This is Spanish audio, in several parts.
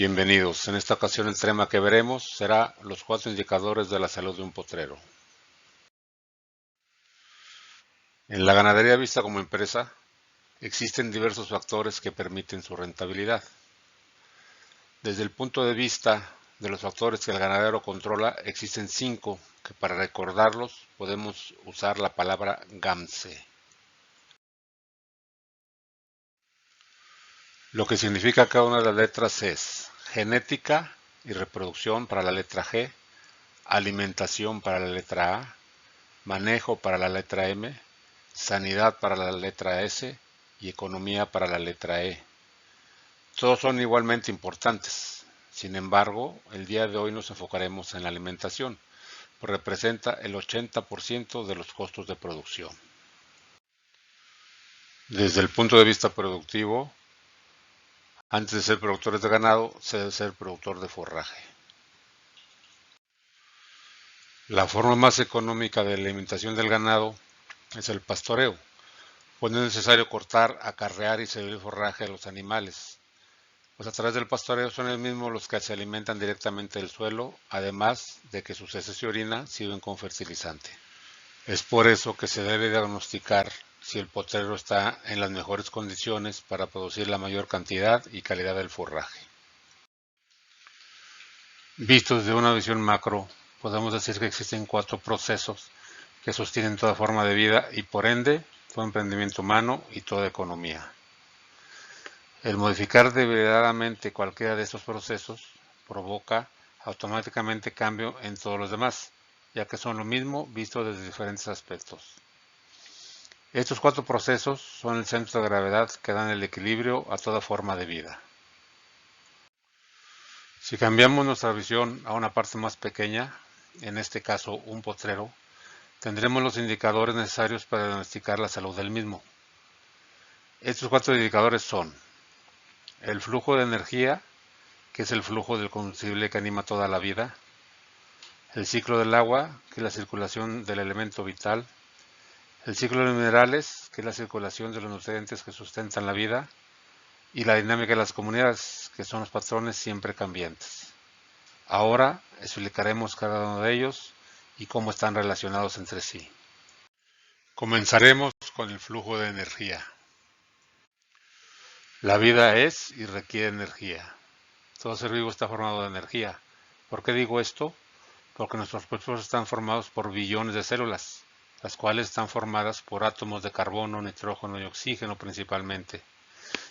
Bienvenidos. En esta ocasión el tema que veremos será los 4 indicadores de la salud de un potrero. En la ganadería vista como empresa, existen diversos factores que permiten su rentabilidad. Desde el punto de vista de los factores que el ganadero controla, existen 5 que para recordarlos podemos usar la palabra GAMSE. Lo que significa cada una de las letras es genética y reproducción para la letra G, alimentación para la letra A, manejo para la letra M, sanidad para la letra S y economía para la letra E. Todos son igualmente importantes. Sin embargo, el día de hoy nos enfocaremos en la alimentación, pues representa el 80% de los costos de producción. Desde el punto de vista productivo, antes de ser productores de ganado, se debe ser productor de forraje. La forma más económica de alimentación del ganado es el pastoreo, pues no es necesario cortar, acarrear y servir forraje a los animales, pues a través del pastoreo son ellos mismos los que se alimentan directamente del suelo, además de que sus heces y orina sirven como fertilizante. Es por eso que se debe diagnosticar si el potrero está en las mejores condiciones para producir la mayor cantidad y calidad del forraje. Vistos de una visión macro, podemos decir que existen 4 procesos que sostienen toda forma de vida y por ende todo emprendimiento humano y toda economía. El modificar deliberadamente cualquiera de estos procesos provoca automáticamente cambio en todos los demás, ya que son lo mismo visto desde diferentes aspectos. Estos 4 procesos son el centro de gravedad que dan el equilibrio a toda forma de vida. Si cambiamos nuestra visión a una parte más pequeña, en este caso un potrero, tendremos los indicadores necesarios para diagnosticar la salud del mismo. Estos 4 indicadores son el flujo de energía, que es el flujo del combustible que anima toda la vida, el ciclo del agua, que es la circulación del elemento vital, el ciclo de los minerales, que es la circulación de los nutrientes que sustentan la vida, y la dinámica de las comunidades, que son los patrones siempre cambiantes. Ahora explicaremos cada uno de ellos y cómo están relacionados entre sí. Comenzaremos con el flujo de energía. La vida es y requiere energía. Todo ser vivo está formado de energía. ¿Por qué digo esto? Porque nuestros cuerpos están formados por billones de células, las cuales están formadas por átomos de carbono, nitrógeno y oxígeno principalmente.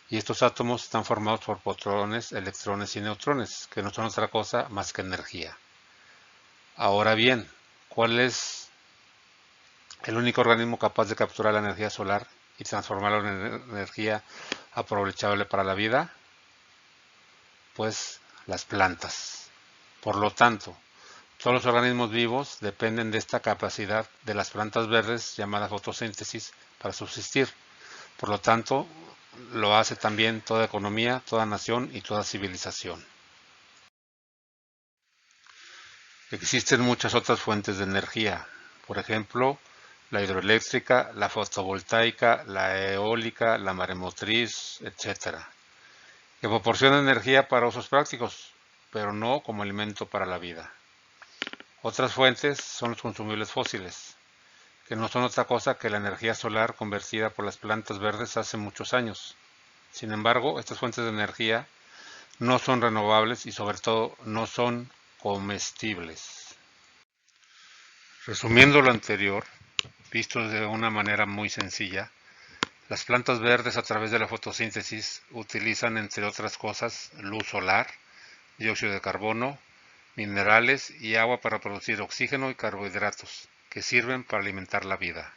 Y estos átomos están formados por protones, electrones y neutrones, que no son otra cosa más que energía. Ahora bien, ¿cuál es el único organismo capaz de capturar la energía solar y transformarla en energía aprovechable para la vida? Pues las plantas. Por lo tanto, todos los organismos vivos dependen de esta capacidad de las plantas verdes llamada fotosíntesis para subsistir. Por lo tanto, lo hace también toda economía, toda nación y toda civilización. Existen muchas otras fuentes de energía, por ejemplo, la hidroeléctrica, la fotovoltaica, la eólica, la maremotriz, etc., que proporcionan energía para usos prácticos, pero no como alimento para la vida. Otras fuentes son los consumibles fósiles, que no son otra cosa que la energía solar convertida por las plantas verdes hace muchos años. Sin embargo, estas fuentes de energía no son renovables y sobre todo no son comestibles. Resumiendo lo anterior, visto de una manera muy sencilla, las plantas verdes a través de la fotosíntesis utilizan entre otras cosas luz solar, dióxido de carbono, minerales y agua para producir oxígeno y carbohidratos, que sirven para alimentar la vida.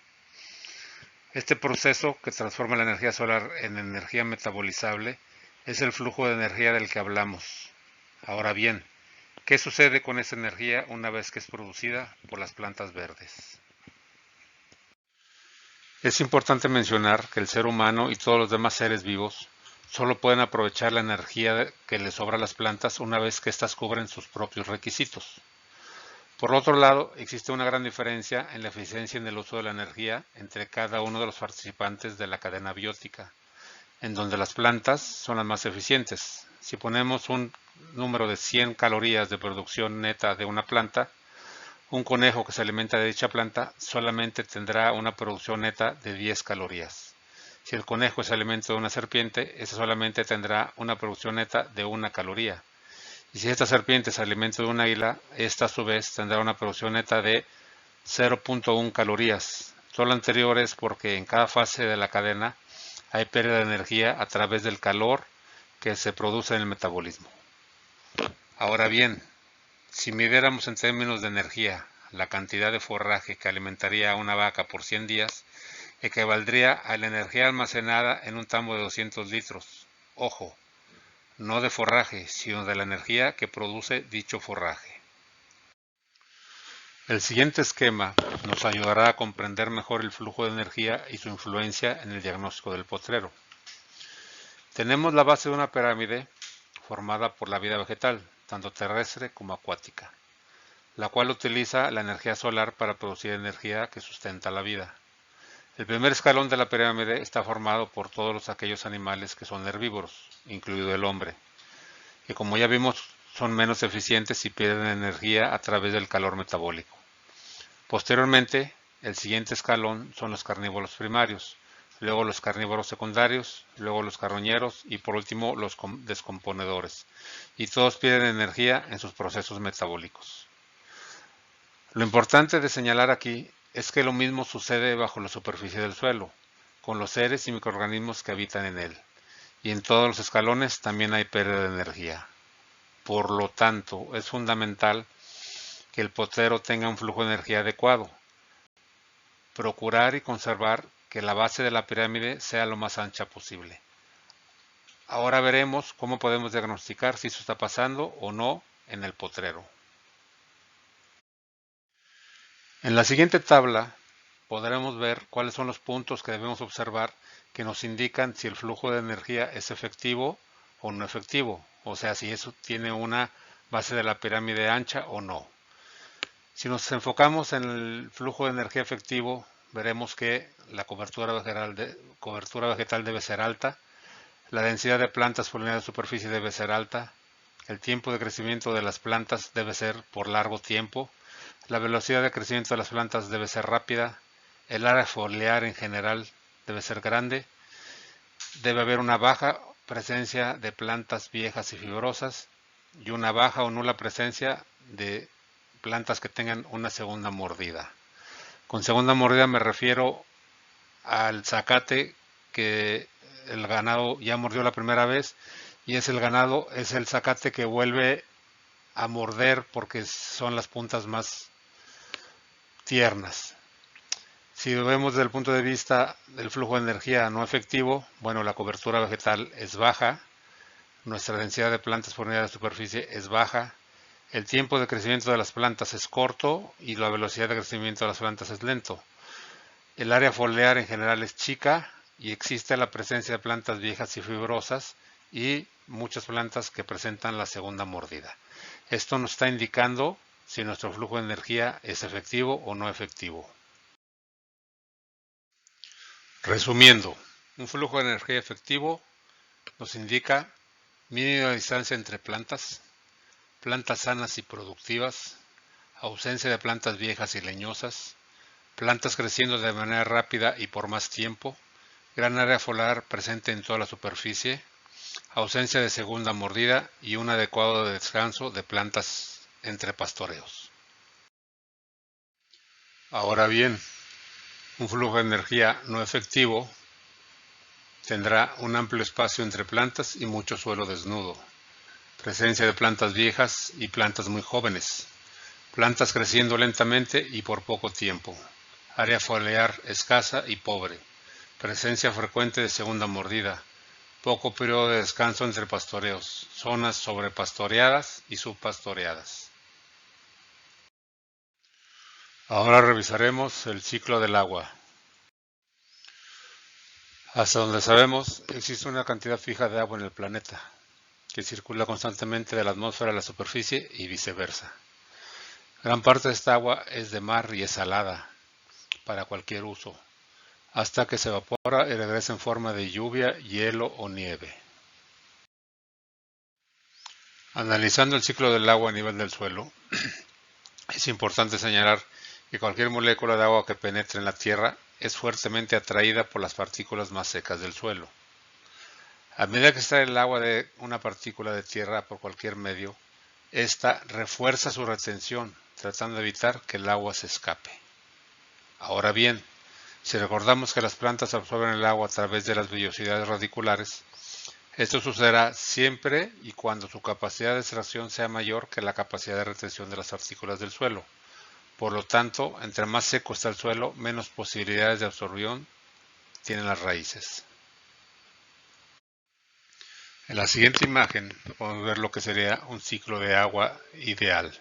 Este proceso que transforma la energía solar en energía metabolizable es el flujo de energía del que hablamos. Ahora bien, ¿qué sucede con esa energía una vez que es producida por las plantas verdes? Es importante mencionar que el ser humano y todos los demás seres vivos solo pueden aprovechar la energía que les sobra a las plantas una vez que éstas cubren sus propios requisitos. Por otro lado, existe una gran diferencia en la eficiencia en el uso de la energía entre cada uno de los participantes de la cadena biótica, en donde las plantas son las más eficientes. Si ponemos un número de 100 calorías de producción neta de una planta, un conejo que se alimenta de dicha planta solamente tendrá una producción neta de 10 calorías. Si el conejo se alimenta de una serpiente, esta solamente tendrá una producción neta de 1 caloría. Y si esta serpiente se alimenta de un águila, esta a su vez tendrá una producción neta de 0.1 calorías. Todo lo anterior es porque en cada fase de la cadena hay pérdida de energía a través del calor que se produce en el metabolismo. Ahora bien, si midiéramos en términos de energía la cantidad de forraje que alimentaría a una vaca por 100 días, equivaldría a la energía almacenada en un tambo de 200 litros. Ojo, no de forraje, sino de la energía que produce dicho forraje. El siguiente esquema nos ayudará a comprender mejor el flujo de energía y su influencia en el diagnóstico del potrero. Tenemos la base de una pirámide formada por la vida vegetal, tanto terrestre como acuática, la cual utiliza la energía solar para producir energía que sustenta la vida. El primer escalón de la pirámide está formado por todos aquellos animales que son herbívoros, incluido el hombre, que como ya vimos son menos eficientes y pierden energía a través del calor metabólico. Posteriormente, el siguiente escalón son los carnívoros primarios, luego los carnívoros secundarios, luego los carroñeros y por último los descomponedores, y todos pierden energía en sus procesos metabólicos. Lo importante de señalar aquí es que lo mismo sucede bajo la superficie del suelo, con los seres y microorganismos que habitan en él, y en todos los escalones también hay pérdida de energía. Por lo tanto, es fundamental que el potrero tenga un flujo de energía adecuado. Procurar y conservar que la base de la pirámide sea lo más ancha posible. Ahora veremos cómo podemos diagnosticar si eso está pasando o no en el potrero. En la siguiente tabla podremos ver cuáles son los puntos que debemos observar que nos indican si el flujo de energía es efectivo o no efectivo, o sea, si eso tiene una base de la pirámide ancha o no. Si nos enfocamos en el flujo de energía efectivo, veremos que la cobertura vegetal debe ser alta, la densidad de plantas por unidad de superficie debe ser alta, el tiempo de crecimiento de las plantas debe ser por largo tiempo, la velocidad de crecimiento de las plantas debe ser rápida, el área foliar en general debe ser grande, debe haber una baja presencia de plantas viejas y fibrosas y una baja o nula presencia de plantas que tengan una segunda mordida. Con segunda mordida me refiero al zacate que el ganado ya mordió la primera vez y es el zacate que vuelve a morder porque son las puntas más tiernas. Si lo vemos desde el punto de vista del flujo de energía no efectivo, bueno, la cobertura vegetal es baja, nuestra densidad de plantas por unidad de superficie es baja, el tiempo de crecimiento de las plantas es corto y la velocidad de crecimiento de las plantas es lento. El área foliar en general es chica y existe la presencia de plantas viejas y fibrosas y muchas plantas que presentan la segunda mordida. Esto nos está indicando si nuestro flujo de energía es efectivo o no efectivo. Resumiendo, un flujo de energía efectivo nos indica mínima distancia entre plantas, plantas sanas y productivas, ausencia de plantas viejas y leñosas, plantas creciendo de manera rápida y por más tiempo, gran área foliar presente en toda la superficie, ausencia de segunda mordida y un adecuado descanso de plantas entre pastoreos. Ahora bien, un flujo de energía no efectivo tendrá un amplio espacio entre plantas y mucho suelo desnudo, presencia de plantas viejas y plantas muy jóvenes, plantas creciendo lentamente y por poco tiempo, área foliar escasa y pobre, presencia frecuente de segunda mordida, poco periodo de descanso entre pastoreos, zonas sobrepastoreadas y subpastoreadas. Ahora revisaremos el ciclo del agua. Hasta donde sabemos, existe una cantidad fija de agua en el planeta, que circula constantemente de la atmósfera a la superficie y viceversa. Gran parte de esta agua es de mar y es salada, para cualquier uso, hasta que se evapora y regresa en forma de lluvia, hielo o nieve. Analizando el ciclo del agua a nivel del suelo, es importante señalar que cualquier molécula de agua que penetre en la tierra es fuertemente atraída por las partículas más secas del suelo. A medida que extrae el agua de una partícula de tierra por cualquier medio, esta refuerza su retención, tratando de evitar que el agua se escape. Ahora bien, si recordamos que las plantas absorben el agua a través de las vellosidades radiculares, esto sucederá siempre y cuando su capacidad de extracción sea mayor que la capacidad de retención de las partículas del suelo. Por lo tanto, entre más seco está el suelo, menos posibilidades de absorción tienen las raíces. En la siguiente imagen podemos ver lo que sería un ciclo de agua ideal,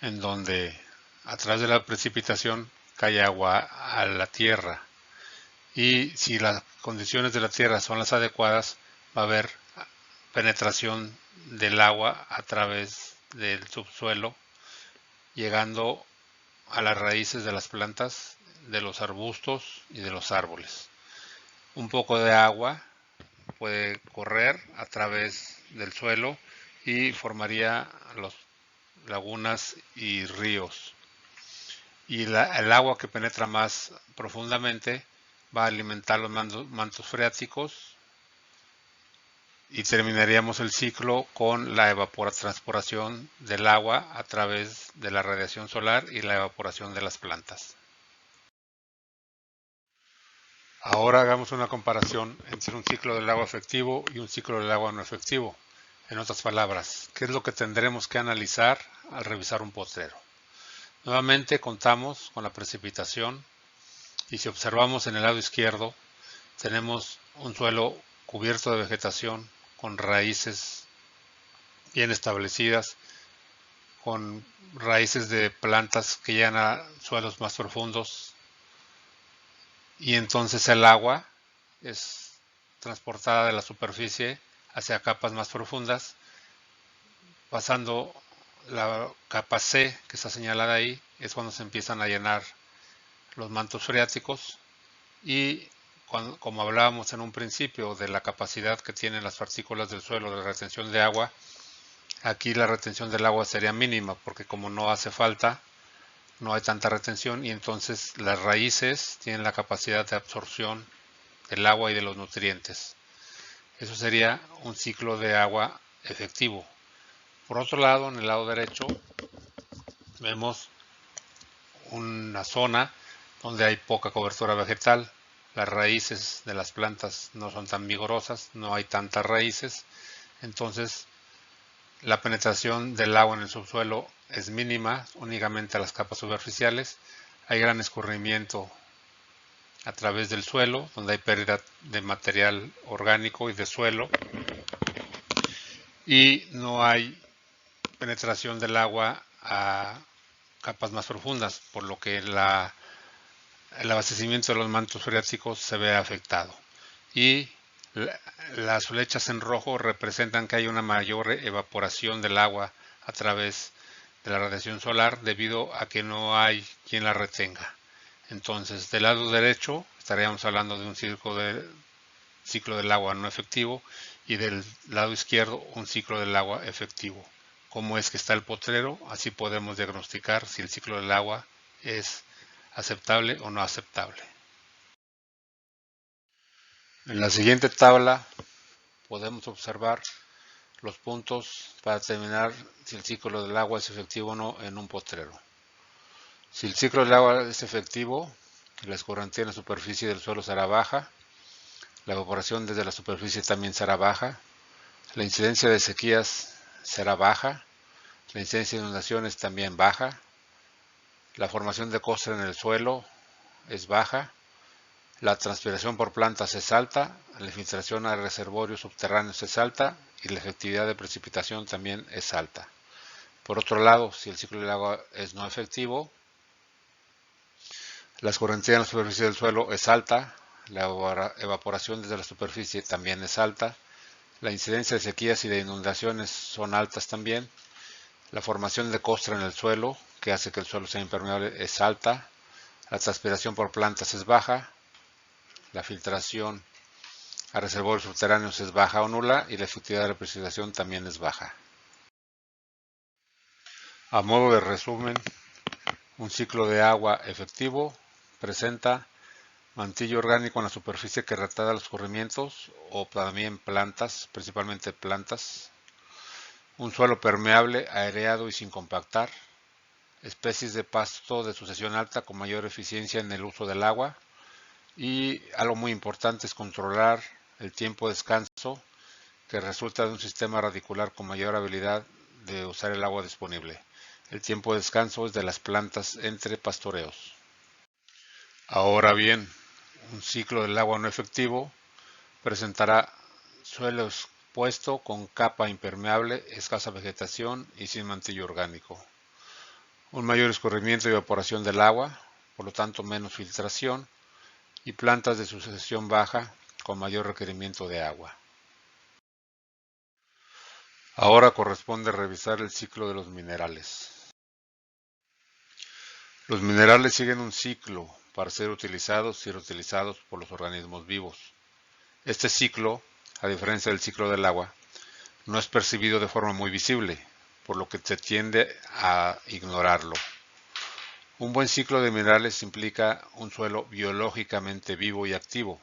en donde a través de la precipitación cae agua a la tierra, y si las condiciones de la tierra son las adecuadas, va a haber penetración del agua a través del subsuelo, llegando a las raíces de las plantas, de los arbustos y de los árboles. Un poco de agua puede correr a través del suelo y formaría las lagunas y ríos. Y el agua que penetra más profundamente va a alimentar los mantos freáticos, y terminaríamos el ciclo con la evapotranspiración del agua a través de la radiación solar y la evaporación de las plantas. Ahora hagamos una comparación entre un ciclo del agua efectivo y un ciclo del agua no efectivo. En otras palabras, ¿qué es lo que tendremos que analizar al revisar un potrero? Nuevamente contamos con la precipitación, y si observamos en el lado izquierdo, tenemos un suelo cubierto de vegetación con raíces bien establecidas, con raíces de plantas que llegan a suelos más profundos, y entonces el agua es transportada de la superficie hacia capas más profundas, pasando la capa C que está señalada ahí, es cuando se empiezan a llenar los mantos freáticos, y como hablábamos en un principio de la capacidad que tienen las partículas del suelo de retención de agua, aquí la retención del agua sería mínima, porque como no hace falta, no hay tanta retención, y entonces las raíces tienen la capacidad de absorción del agua y de los nutrientes. Eso sería un ciclo de agua efectivo. Por otro lado, en el lado derecho, vemos una zona donde hay poca cobertura vegetal. Las raíces de las plantas no son tan vigorosas, no hay tantas raíces, entonces la penetración del agua en el subsuelo es mínima, únicamente a las capas superficiales. Hay gran escurrimiento a través del suelo, donde hay pérdida de material orgánico y de suelo, y no hay penetración del agua a capas más profundas, por lo que el abastecimiento de los mantos freáticos se ve afectado. Y las flechas en rojo representan que hay una mayor evaporación del agua a través de la radiación solar, debido a que no hay quien la retenga. Entonces, del lado derecho estaríamos hablando de un ciclo del agua no efectivo, y del lado izquierdo un ciclo del agua efectivo. ¿Cómo es que está el potrero? Así podemos diagnosticar si el ciclo del agua es aceptable o no aceptable. En la siguiente tabla podemos observar los puntos para determinar si el ciclo del agua es efectivo o no en un potrero. Si el ciclo del agua es efectivo, la escorrentía en la superficie del suelo será baja, la evaporación desde la superficie también será baja, la incidencia de sequías será baja, la incidencia de inundaciones también baja, la formación de costra en el suelo es baja, la transpiración por plantas es alta, la infiltración a reservorios subterráneos es alta, y la efectividad de precipitación también es alta. Por otro lado, si el ciclo del agua es no efectivo, la escorrentía en la superficie del suelo es alta, la evaporación desde la superficie también es alta, la incidencia de sequías y de inundaciones son altas también, la formación de costra en el suelo, que hace que el suelo sea impermeable, es alta, la transpiración por plantas es baja, la filtración a reservorios subterráneos es baja o nula, y la efectividad de la precipitación también es baja. A modo de resumen, un ciclo de agua efectivo presenta mantillo orgánico en la superficie que retarda los escurrimientos o también plantas, principalmente plantas. Un suelo permeable, aireado y sin compactar. Especies de pasto de sucesión alta con mayor eficiencia en el uso del agua. Y algo muy importante es controlar el tiempo de descanso que resulta de un sistema radicular con mayor habilidad de usar el agua disponible. El tiempo de descanso es de las plantas entre pastoreos. Ahora bien, un ciclo del agua no efectivo presentará suelo expuesto con capa impermeable, escasa vegetación y sin mantillo orgánico. Un mayor escurrimiento y evaporación del agua, por lo tanto menos filtración, y plantas de sucesión baja con mayor requerimiento de agua. Ahora corresponde revisar el ciclo de los minerales. Los minerales siguen un ciclo para ser utilizados y reutilizados por los organismos vivos. Este ciclo, a diferencia del ciclo del agua, no es percibido de forma muy visible, por lo que se tiende a ignorarlo. Un buen ciclo de minerales implica un suelo biológicamente vivo y activo,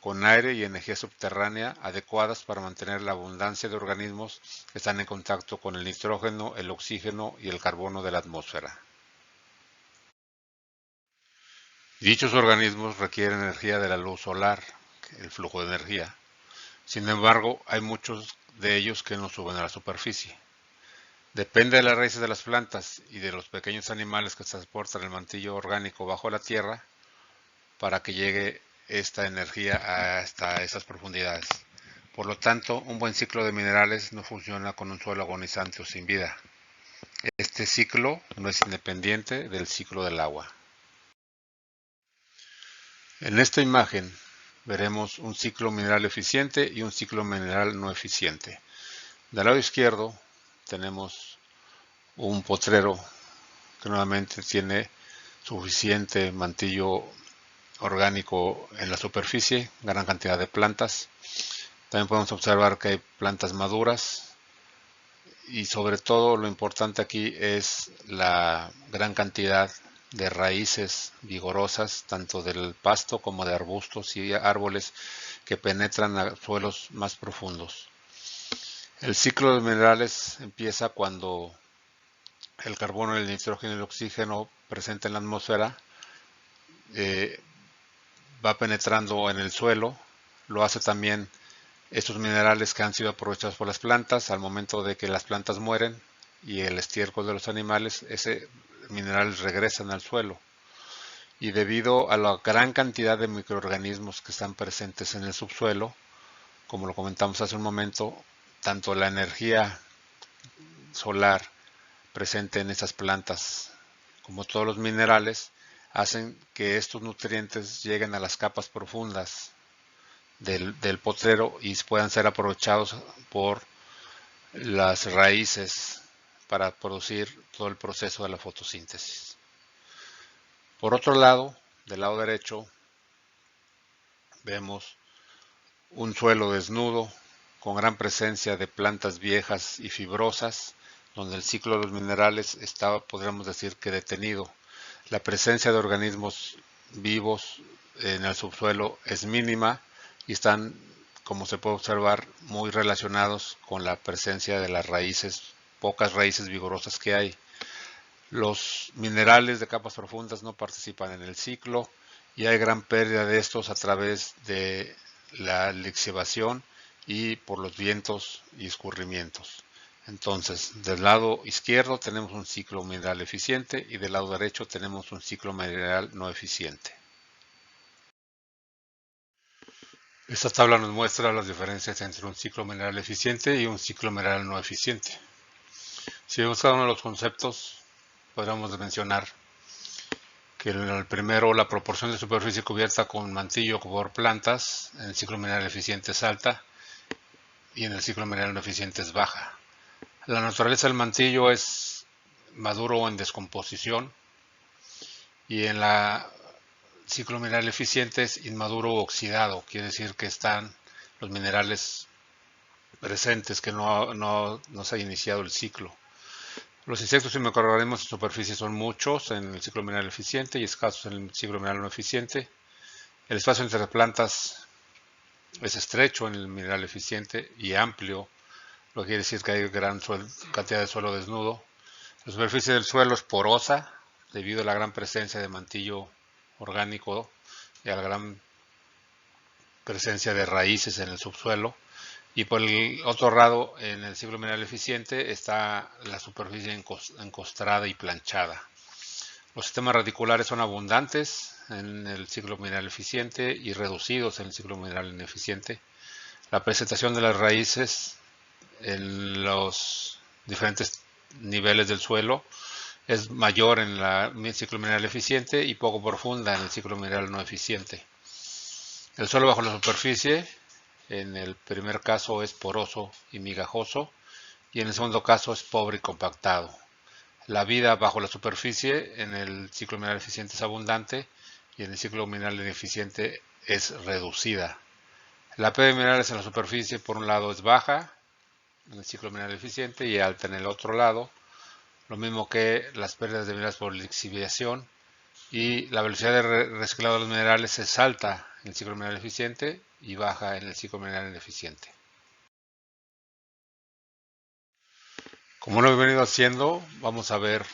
con aire y energía subterránea adecuadas para mantener la abundancia de organismos que están en contacto con el nitrógeno, el oxígeno y el carbono de la atmósfera. Dichos organismos requieren energía de la luz solar, el flujo de energía. Sin embargo, hay muchos de ellos que no suben a la superficie. Depende de las raíces de las plantas y de los pequeños animales que transportan el mantillo orgánico bajo la tierra para que llegue esta energía hasta esas profundidades. Por lo tanto, un buen ciclo de minerales no funciona con un suelo agonizante o sin vida. Este ciclo no es independiente del ciclo del agua. En esta imagen veremos un ciclo mineral eficiente y un ciclo mineral no eficiente. Del lado izquierdo tenemos un potrero que nuevamente tiene suficiente mantillo orgánico en la superficie, gran cantidad de plantas. También podemos observar que hay plantas maduras y sobre todo lo importante aquí es la gran cantidad de raíces vigorosas, tanto del pasto como de arbustos y árboles que penetran a suelos más profundos. El ciclo de minerales empieza cuando el carbono, el nitrógeno y el oxígeno presentes en la atmósfera va penetrando en el suelo. Lo hace también estos minerales que han sido aprovechados por las plantas. Al momento de que las plantas mueren y el estiércol de los animales, ese minerales regresan al suelo. Y debido a la gran cantidad de microorganismos que están presentes en el subsuelo, como lo comentamos hace un momento, tanto la energía solar presente en esas plantas como todos los minerales hacen que estos nutrientes lleguen a las capas profundas del potrero y puedan ser aprovechados por las raíces para producir todo el proceso de la fotosíntesis. Por otro lado, del lado derecho, vemos un suelo desnudo con gran presencia de plantas viejas y fibrosas, donde el ciclo de los minerales está, podríamos decir que detenido. La presencia de organismos vivos en el subsuelo es mínima y están, como se puede observar, muy relacionados con la presencia de las raíces, pocas raíces vigorosas que hay. Los minerales de capas profundas no participan en el ciclo y hay gran pérdida de estos a través de la lixiviación y por los vientos y escurrimientos. Entonces, del lado izquierdo tenemos un ciclo mineral eficiente y del lado derecho tenemos un ciclo mineral no eficiente. Esta tabla nos muestra las diferencias entre un ciclo mineral eficiente y un ciclo mineral no eficiente. Si vemos cada uno de los conceptos, podríamos mencionar que en el primero la proporción de superficie cubierta con mantillo por plantas en el ciclo mineral eficiente es alta y en el ciclo mineral no eficiente es baja. La naturaleza del mantillo es maduro o en descomposición y en la ciclo mineral eficiente es inmaduro o oxidado, quiere decir que están los minerales presentes, que no se ha iniciado el ciclo. Los insectos y microorganismos en superficie son muchos en el ciclo mineral eficiente y escasos en el ciclo mineral no eficiente. El espacio entre las plantas es estrecho en el mineral eficiente y amplio, lo que quiere decir que hay gran cantidad de suelo desnudo. La superficie del suelo es porosa debido a la gran presencia de mantillo orgánico y a la gran presencia de raíces en el subsuelo. Y por el otro lado, en el ciclo mineral eficiente está la superficie encostrada y planchada. Los sistemas radiculares son abundantes en el ciclo mineral eficiente y reducidos en el ciclo mineral ineficiente. La presentación de las raíces en los diferentes niveles del suelo es mayor en el ciclo mineral eficiente y poco profunda en el ciclo mineral no eficiente. El suelo bajo la superficie, en el primer caso, es poroso y migajoso, y en el segundo caso es pobre y compactado. La vida bajo la superficie en el ciclo mineral eficiente es abundante y en el ciclo mineral ineficiente es reducida. La P de minerales en la superficie, por un lado, es baja en el ciclo mineral eficiente y alta en el otro lado, lo mismo que las pérdidas de minerales por lixiviación, y la velocidad de reciclado de los minerales es alta en el ciclo mineral eficiente y baja en el ciclo mineral ineficiente. Como lo he venido haciendo, vamos a ver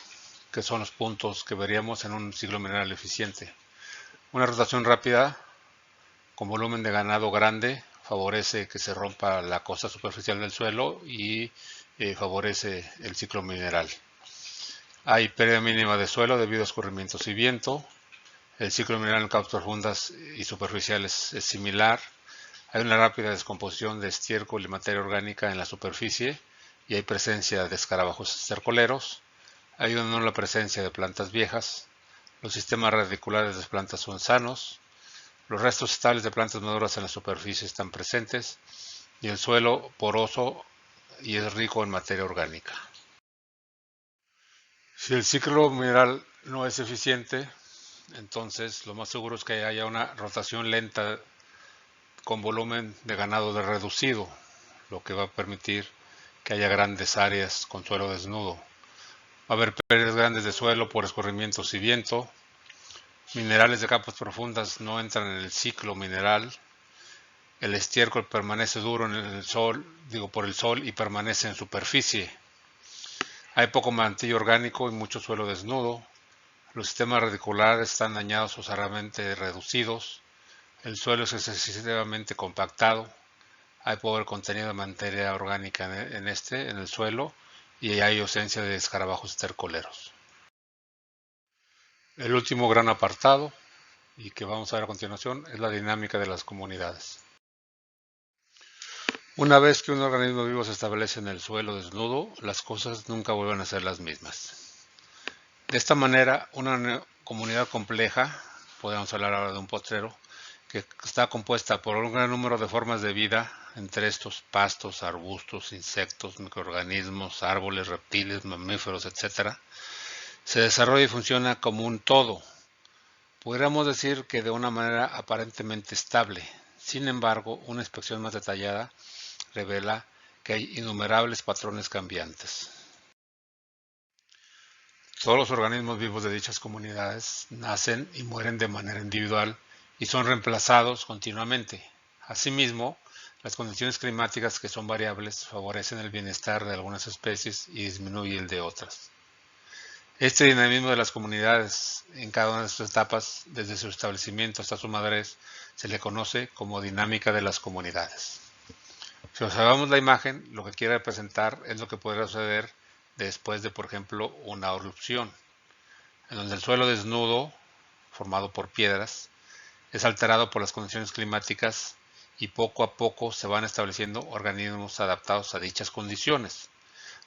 qué son los puntos que veríamos en un ciclo mineral eficiente. Una rotación rápida con volumen de ganado grande favorece que se rompa la costra superficial del suelo y favorece el ciclo mineral. Hay pérdida mínima de suelo debido a escurrimientos y viento. El ciclo mineral en capas profundas y superficiales es similar. Hay una rápida descomposición de estiércol y materia orgánica en la superficie y hay presencia de escarabajos estercoleros. Hay una nula presencia de plantas viejas. Los sistemas radiculares de las plantas son sanos. Los restos estables de plantas maduras en la superficie están presentes y el suelo poroso y es rico en materia orgánica. Si el ciclo mineral no es eficiente, entonces lo más seguro es que haya una rotación lenta con volumen de ganado reducido, lo que va a permitir que haya grandes áreas con suelo desnudo. Va a haber pérdidas grandes de suelo por escurrimientos y viento. Minerales de capas profundas no entran en el ciclo mineral. El estiércol permanece duro en el sol, por el sol y permanece en superficie. Hay poco mantillo orgánico y mucho suelo desnudo. Los sistemas radiculares están dañados o severamente reducidos. El suelo es excesivamente compactado. Hay pobre contenido de materia orgánica en el suelo, y hay ausencia de escarabajos estercoleros. El último gran apartado, y que vamos a ver a continuación, es la dinámica de las comunidades. Una vez que un organismo vivo se establece en el suelo desnudo, las cosas nunca vuelven a ser las mismas. De esta manera, una comunidad compleja, podemos hablar ahora de un potrero, que está compuesta por un gran número de formas de vida, entre estos pastos, arbustos, insectos, microorganismos, árboles, reptiles, mamíferos, etc., se desarrolla y funciona como un todo. Podríamos decir que de una manera aparentemente estable. Sin embargo, una inspección más detallada revela que hay innumerables patrones cambiantes. Todos los organismos vivos de dichas comunidades nacen y mueren de manera individual y son reemplazados continuamente. Asimismo, las condiciones climáticas, que son variables, favorecen el bienestar de algunas especies y disminuyen el de otras. Este dinamismo de las comunidades en cada una de sus etapas, desde su establecimiento hasta su madurez, se le conoce como dinámica de las comunidades. Si observamos la imagen, lo que quiere representar es lo que podría suceder después de, por ejemplo, una erupción, en donde el suelo desnudo, formado por piedras, es alterado por las condiciones climáticas y poco a poco se van estableciendo organismos adaptados a dichas condiciones,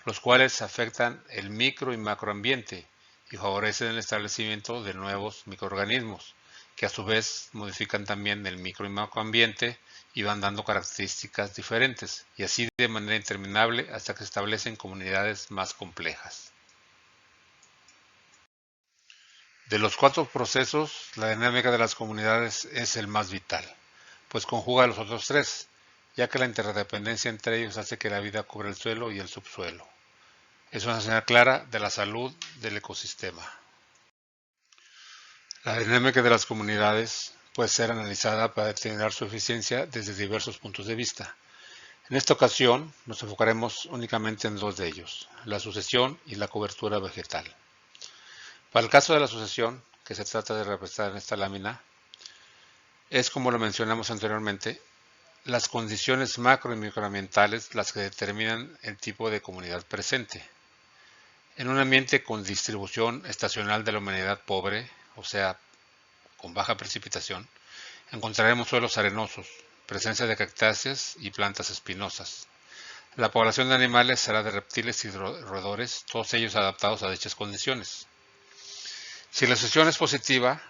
los cuales afectan el micro y macroambiente y favorecen el establecimiento de nuevos microorganismos, que a su vez modifican también el micro y macroambiente y van dando características diferentes, y así de manera interminable hasta que se establecen comunidades más complejas. De los 4 procesos, la dinámica de las comunidades es el más vital, pues conjuga los otros 3, ya que la interdependencia entre ellos hace que la vida cubra el suelo y el subsuelo. Es una señal clara de la salud del ecosistema. La dinámica de las comunidades puede ser analizada para determinar su eficiencia desde diversos puntos de vista. En esta ocasión nos enfocaremos únicamente en dos de ellos, la sucesión y la cobertura vegetal. Para el caso de la sucesión, que se trata de representar en esta lámina, es como lo mencionamos anteriormente, las condiciones macro y microambientales las que determinan el tipo de comunidad presente. En un ambiente con distribución estacional de la humanidad pobre, o sea, con baja precipitación, encontraremos suelos arenosos, presencia de cactáceas y plantas espinosas. La población de animales será de reptiles y roedores, todos ellos adaptados a dichas condiciones. Si la sucesión es positiva,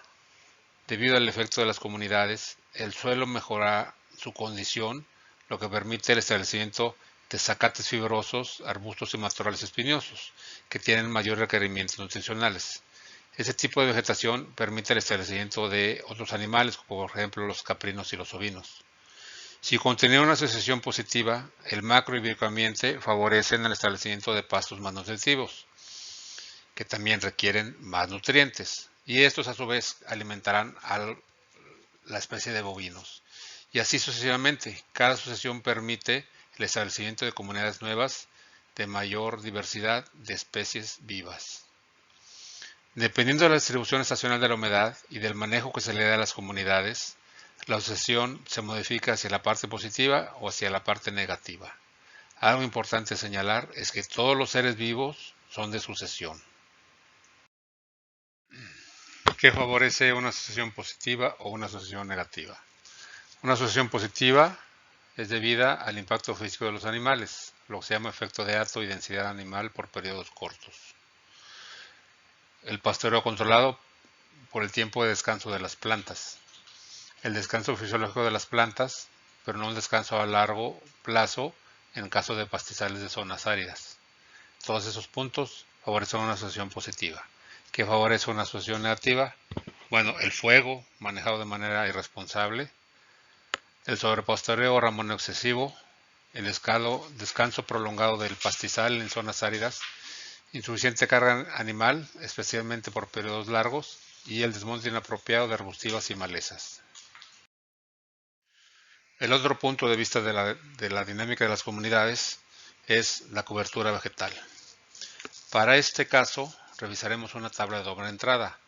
debido al efecto de las comunidades, el suelo mejora su condición, lo que permite el establecimiento de zacates fibrosos, arbustos y matorrales espinosos, que tienen mayores requerimientos nutricionales. Este tipo de vegetación permite el establecimiento de otros animales, como por ejemplo los caprinos y los ovinos. Si continúa una sucesión positiva, el macro y microambiente favorecen el establecimiento de pastos más nutritivos, que también requieren más nutrientes, y estos a su vez alimentarán a la especie de bovinos. Y así sucesivamente, cada sucesión permite el establecimiento de comunidades nuevas de mayor diversidad de especies vivas. Dependiendo de la distribución estacional de la humedad y del manejo que se le da a las comunidades, la sucesión se modifica hacia la parte positiva o hacia la parte negativa. Algo importante señalar es que todos los seres vivos son de sucesión. ¿Qué favorece una sucesión positiva o una sucesión negativa? Una sucesión positiva es debida al impacto físico de los animales, lo que se llama efecto de hato y densidad animal por periodos cortos. El pastoreo controlado por el tiempo de descanso de las plantas. El descanso fisiológico de las plantas, pero no un descanso a largo plazo en caso de pastizales de zonas áridas. Todos esos puntos favorecen una asociación positiva. ¿Qué favorece una asociación negativa? Bueno, el fuego manejado de manera irresponsable, el sobrepastoreo o ramoneo excesivo, el descanso prolongado del pastizal en zonas áridas, insuficiente carga animal, especialmente por periodos largos, y el desmonte inapropiado de arbustivas y malezas. El otro punto de vista de la dinámica de las comunidades es la cobertura vegetal. Para este caso, revisaremos una tabla de doble entrada,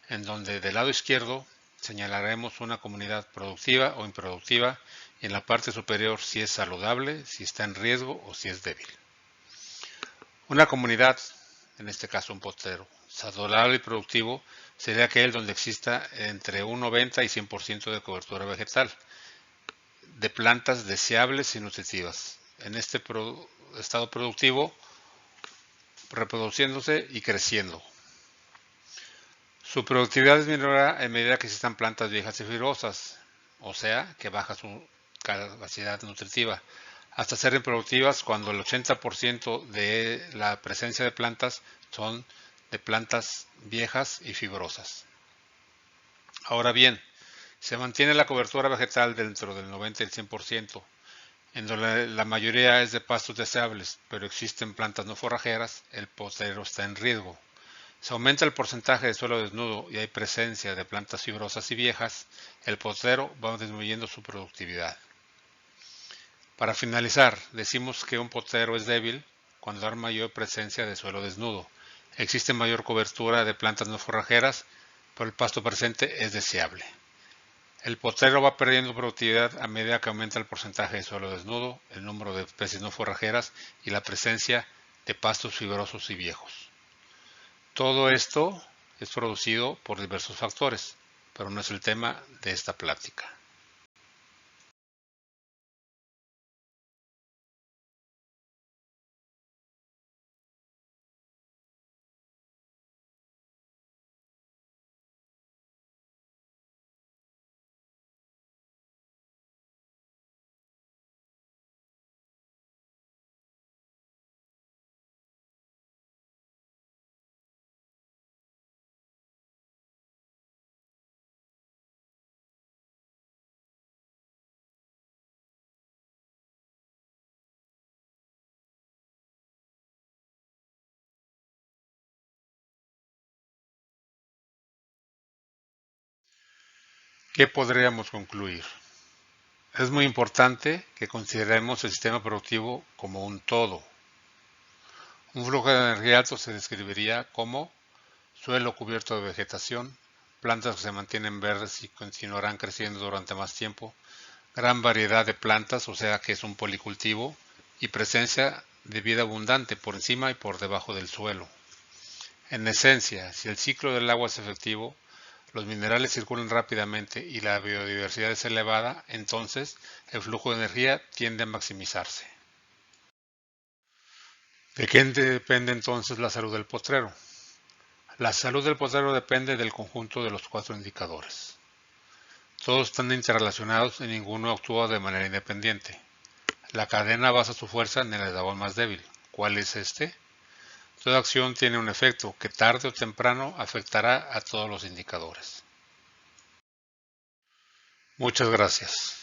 en donde del lado izquierdo señalaremos una comunidad productiva o improductiva y en la parte superior si es saludable, si está en riesgo o si es débil. Una comunidad, en este caso un potrero, saludable y productivo sería aquel donde exista entre un 90 y 100% de cobertura vegetal de plantas deseables y nutritivas. En este estado productivo, reproduciéndose y creciendo. Su productividad disminuirá en medida que existan plantas viejas y fibrosas, o sea, que baja su capacidad nutritiva, hasta ser improductivas cuando el 80% de la presencia de plantas son de plantas viejas y fibrosas. Ahora bien, se mantiene la cobertura vegetal dentro del 90 y el 100%, en donde la mayoría es de pastos deseables, pero existen plantas no forrajeras, el potrero está en riesgo. Si aumenta el porcentaje de suelo desnudo y hay presencia de plantas fibrosas y viejas, el potrero va disminuyendo su productividad. Para finalizar, decimos que un potrero es débil cuando hay mayor presencia de suelo desnudo. Existe mayor cobertura de plantas no forrajeras, pero el pasto presente es deseable. El potrero va perdiendo productividad a medida que aumenta el porcentaje de suelo desnudo, el número de especies no forrajeras y la presencia de pastos fibrosos y viejos. Todo esto es producido por diversos factores, pero no es el tema de esta plática. ¿Qué podríamos concluir? Es muy importante que consideremos el sistema productivo como un todo. Un flujo de energía alto se describiría como suelo cubierto de vegetación, plantas que se mantienen verdes y continuarán creciendo durante más tiempo, gran variedad de plantas, o sea que es un policultivo, y presencia de vida abundante por encima y por debajo del suelo. En esencia, si el ciclo del agua es efectivo, los minerales circulan rápidamente y la biodiversidad es elevada, entonces el flujo de energía tiende a maximizarse. ¿De qué depende entonces la salud del potrero? La salud del potrero depende del conjunto de los 4 indicadores. Todos están interrelacionados y ninguno actúa de manera independiente. La cadena basa su fuerza en el eslabón más débil. ¿Cuál es este? Toda acción tiene un efecto que tarde o temprano afectará a todos los indicadores. Muchas gracias.